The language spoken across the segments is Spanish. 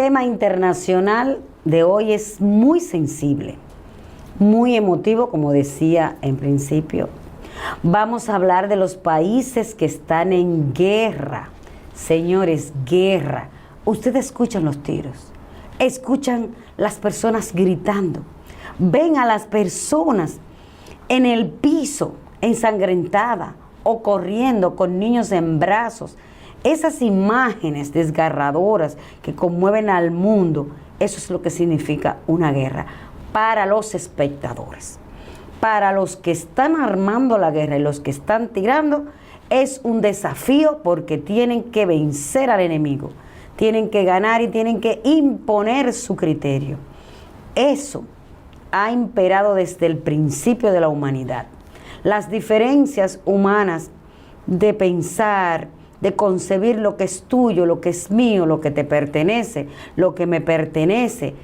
tema internacional de hoy es muy sensible, muy emotivo, como decía en principio. Vamos a hablar de los países que están en guerra. Señores, guerra. Ustedes escuchan los tiros, escuchan las personas gritando, ven a las personas en el piso, ensangrentada o corriendo con niños en brazos. Esas imágenes desgarradoras que conmueven al mundo, eso es lo que significa una guerra para los espectadores. Para los que están armando la guerra y los que están tirando, es un desafío porque tienen que vencer al enemigo, tienen que ganar y tienen que imponer su criterio. Eso ha imperado desde el principio de la humanidad. Las diferencias humanas de pensar, de concebir lo que es tuyo, lo que es mío, lo que te pertenece, lo que me pertenece,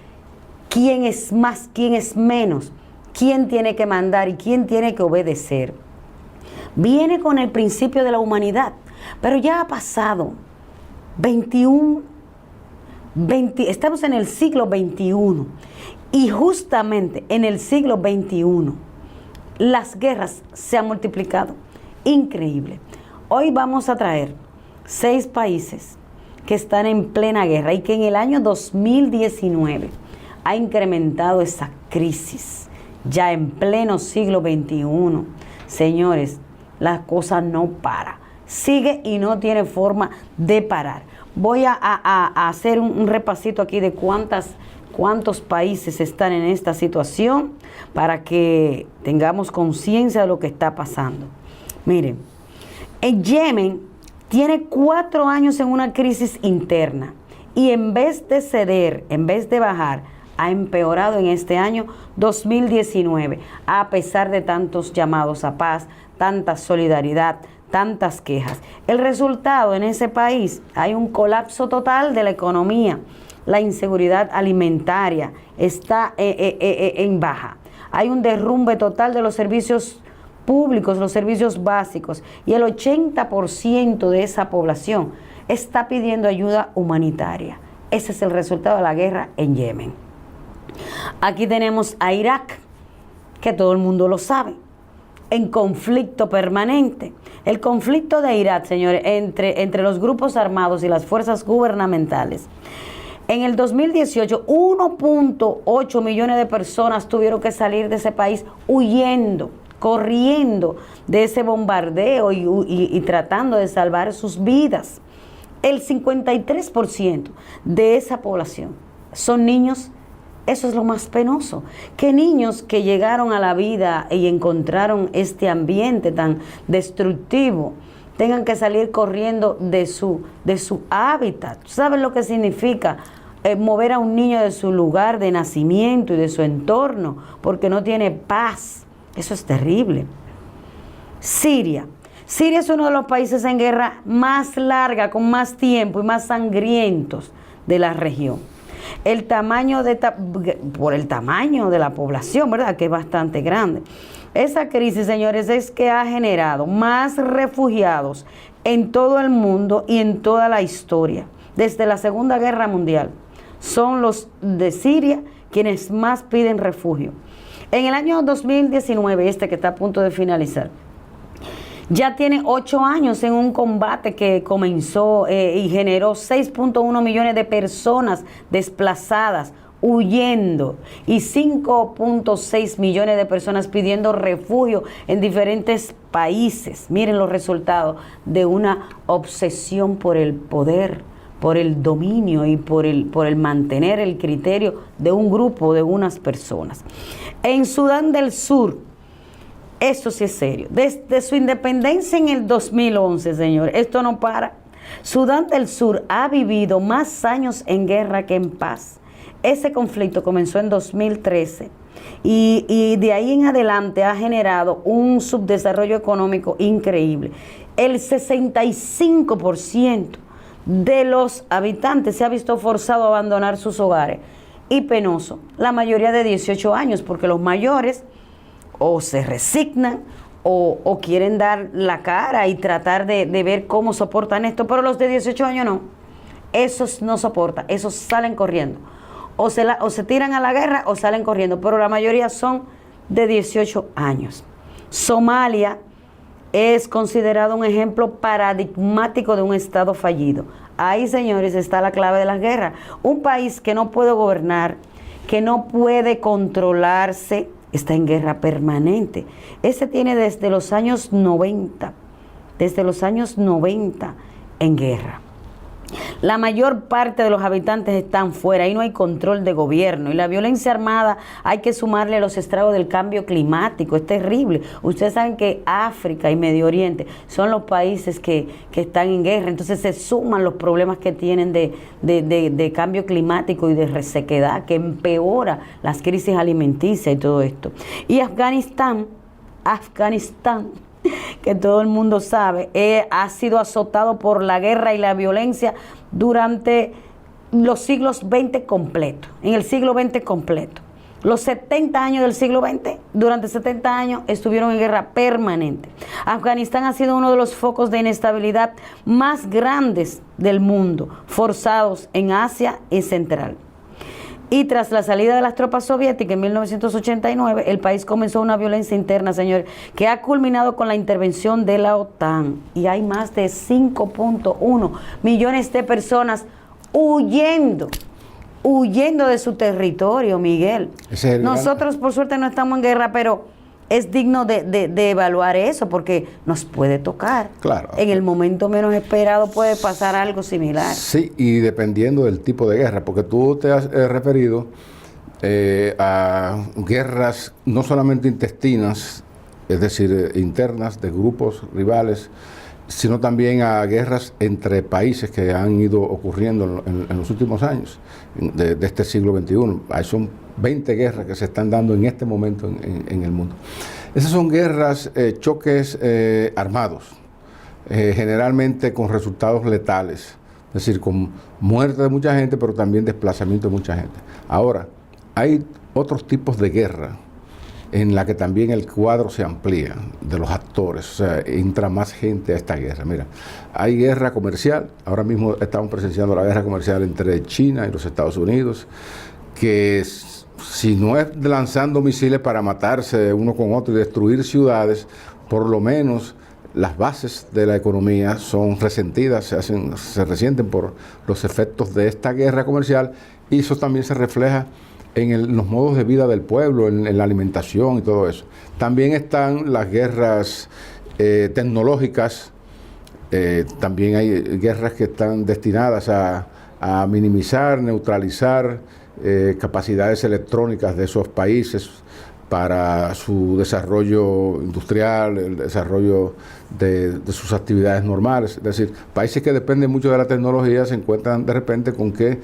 quién es más, quién es menos, quién tiene que mandar y quién tiene que obedecer. Viene con el principio de la humanidad, pero ya ha pasado 21, estamos en el siglo XXI y justamente en el siglo XXI las guerras se han multiplicado. Increíble. Hoy vamos a traer 6 países que están en plena guerra y que en el año 2019 ha incrementado esa crisis. Ya en pleno siglo XXI, señores, la cosa no para. Sigue y no tiene forma de parar. Voy a hacer un repasito aquí de cuántos países están en esta situación para que tengamos conciencia de lo que está pasando. Miren, en Yemen tiene 4 años en una crisis interna y en vez de ceder, en vez de bajar, ha empeorado en este año 2019, a pesar de tantos llamados a paz, tanta solidaridad, tantas quejas. El resultado en ese país, hay un colapso total de la economía, la inseguridad alimentaria está en baja, hay un derrumbe total de los servicios públicos, los servicios básicos, y el 80% de esa población está pidiendo ayuda humanitaria. Ese es el resultado de la guerra en Yemen. Aquí tenemos a Irak, que todo el mundo lo sabe, en conflicto permanente. El conflicto de Irak, señores, entre los grupos armados y las fuerzas gubernamentales. En el 2018, 1.8 millones de personas tuvieron que salir de ese país huyendo, corriendo de ese bombardeo y tratando de salvar sus vidas. El 53% de esa población son niños. Eso es lo más penoso, que niños que llegaron a la vida y encontraron este ambiente tan destructivo tengan que salir corriendo de su hábitat. ¿Saben lo que significa mover a un niño de su lugar de nacimiento y de su entorno porque no tiene paz? Eso es terrible. Siria es uno de los países en guerra más larga, con más tiempo y más sangrientos de la región. Por el tamaño de la población, ¿verdad? Que es bastante grande. Esa crisis, señores, es que ha generado más refugiados en todo el mundo y en toda la historia. Desde la Segunda Guerra Mundial, son los de Siria quienes más piden refugio. En el año 2019, que está a punto de finalizar, ya tiene 8 años en un combate que comenzó y generó 6.1 millones de personas desplazadas, huyendo, y 5.6 millones de personas pidiendo refugio en diferentes países. Miren los resultados de una obsesión por el poder, por el dominio y por el mantener el criterio de un grupo, de unas personas. En Sudán del Sur, esto sí es serio. Desde su independencia en el 2011, señor, esto no para. Sudán del Sur ha vivido más años en guerra que en paz. Ese conflicto comenzó en 2013 y de ahí en adelante ha generado un subdesarrollo económico increíble. El 65% de los habitantes se ha visto forzado a abandonar sus hogares, y penoso, la mayoría de 18 años, porque los mayores o se resignan o quieren dar la cara y tratar de ver cómo soportan esto, pero los de 18 años no. esos no soportan, esos salen corriendo. O se tiran a la guerra o salen corriendo, pero la mayoría son de 18 años. Somalia es considerado un ejemplo paradigmático de un Estado fallido. Ahí, señores, está la clave de las guerras. Un país que no puede gobernar, que no puede controlarse, está en guerra permanente. Ese tiene desde los años 90 en guerra. La mayor parte de los habitantes están fuera y no hay control de gobierno. Y la violencia armada hay que sumarle los estragos del cambio climático. Es terrible. Ustedes saben que África y Medio Oriente son los países que están en guerra. Entonces se suman los problemas que tienen de cambio climático y de resequedad, que empeora las crisis alimenticias y todo esto. Y Afganistán, que todo el mundo sabe, ha sido azotado por la guerra y la violencia durante los siglos XX completos, en el siglo XX completo. Los 70 años del siglo XX, durante 70 años estuvieron en guerra permanente. Afganistán ha sido uno de los focos de inestabilidad más grandes del mundo, forzados en Asia y Central. Y tras la salida de las tropas soviéticas en 1989, el país comenzó una violencia interna, señores, que ha culminado con la intervención de la OTAN. Y hay más de 5.1 millones de personas huyendo de su territorio, Miguel. Nosotros, por suerte, no estamos en guerra, pero es digno de evaluar eso, porque nos puede tocar. Claro. En el momento menos esperado puede pasar algo similar. Sí, y dependiendo del tipo de guerra, porque tú te has referido a guerras no solamente intestinas, es decir, internas de grupos rivales, sino también a guerras entre países que han ido ocurriendo en los últimos años de este siglo XXI. Ahí son 20 guerras que se están dando en este momento en el mundo. Esas son guerras, choques armados, generalmente con resultados letales, es decir, con muerte de mucha gente, pero también desplazamiento de mucha gente. Ahora, hay otros tipos de guerra en la que también el cuadro se amplía de los actores, o sea, entra más gente a esta guerra. Mira, hay guerra comercial, ahora mismo estamos presenciando la guerra comercial entre China y los Estados Unidos, que si no es lanzando misiles para matarse uno con otro y destruir ciudades, por lo menos las bases de la economía son resentidas, se resienten por los efectos de esta guerra comercial, y eso también se refleja en los modos de vida del pueblo, en la alimentación y todo eso. También están las guerras tecnológicas, también hay guerras que están destinadas a minimizar, neutralizar capacidades electrónicas de esos países para su desarrollo industrial, el desarrollo de sus actividades normales. Es decir, países que dependen mucho de la tecnología se encuentran de repente con que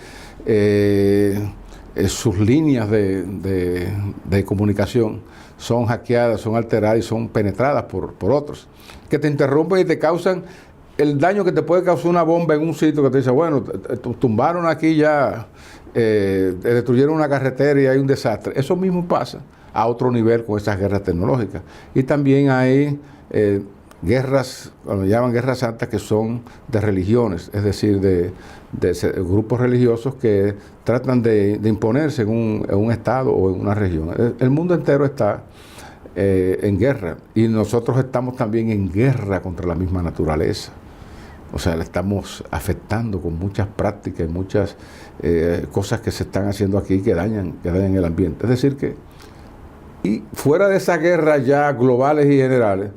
sus líneas de comunicación son hackeadas, son alteradas y son penetradas por otros, que te interrumpen y te causan el daño que te puede causar una bomba en un sitio, que te dice, bueno, tumbaron aquí ya, destruyeron una carretera y hay un desastre. Eso mismo pasa a otro nivel con estas guerras tecnológicas. Y también hay guerras, cuando llaman guerras santas, que son de religiones, es decir, de grupos religiosos que tratan de imponerse en un estado o en una región. El mundo entero está en guerra, y nosotros estamos también en guerra contra la misma naturaleza. O sea, le estamos afectando con muchas prácticas, muchas cosas que se están haciendo aquí que dañan el ambiente. Es decir que, y fuera de esas guerras ya globales y generales,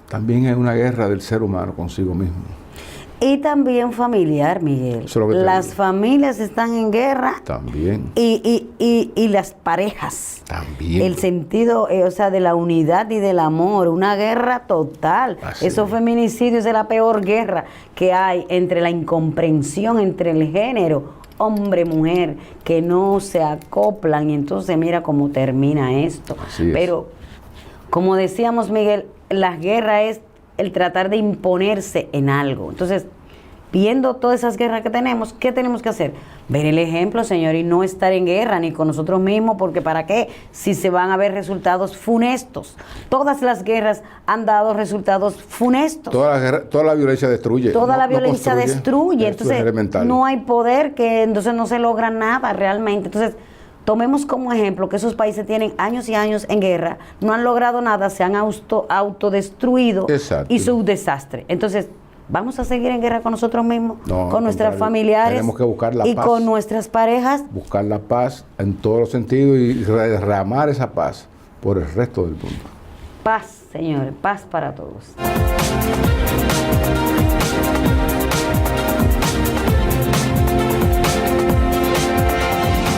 también hay una guerra del ser humano consigo mismo. Y también familiar, Miguel. Las familias están en guerra. También. Y las parejas. También. El sentido, o sea, de la unidad y del amor. Una guerra total. Así Esos feminicidios es la peor guerra que hay entre la incomprensión entre el género, hombre-mujer, que no se acoplan. Y entonces mira cómo termina esto. Así es. Pero, como decíamos, Miguel, la guerra es el tratar de imponerse en algo. Entonces, viendo todas esas guerras que tenemos, ¿qué tenemos que hacer? Ver el ejemplo, señor, y no estar en guerra ni con nosotros mismos, porque ¿para qué? Si se van a ver resultados funestos. Todas las guerras han dado resultados funestos. Toda la violencia destruye. Toda la violencia destruye. Entonces, no hay poder, que entonces no se logra nada realmente. Entonces, tomemos como ejemplo que esos países tienen años y años en guerra, no han logrado nada, se han autodestruido. Exacto. Y su desastre. Entonces, ¿vamos a seguir en guerra con nosotros mismos? No, con nuestras familiares. Tenemos que buscar la y paz. Con nuestras parejas. Buscar la paz en todos los sentidos y derramar esa paz por el resto del mundo. Paz, señores, paz para todos.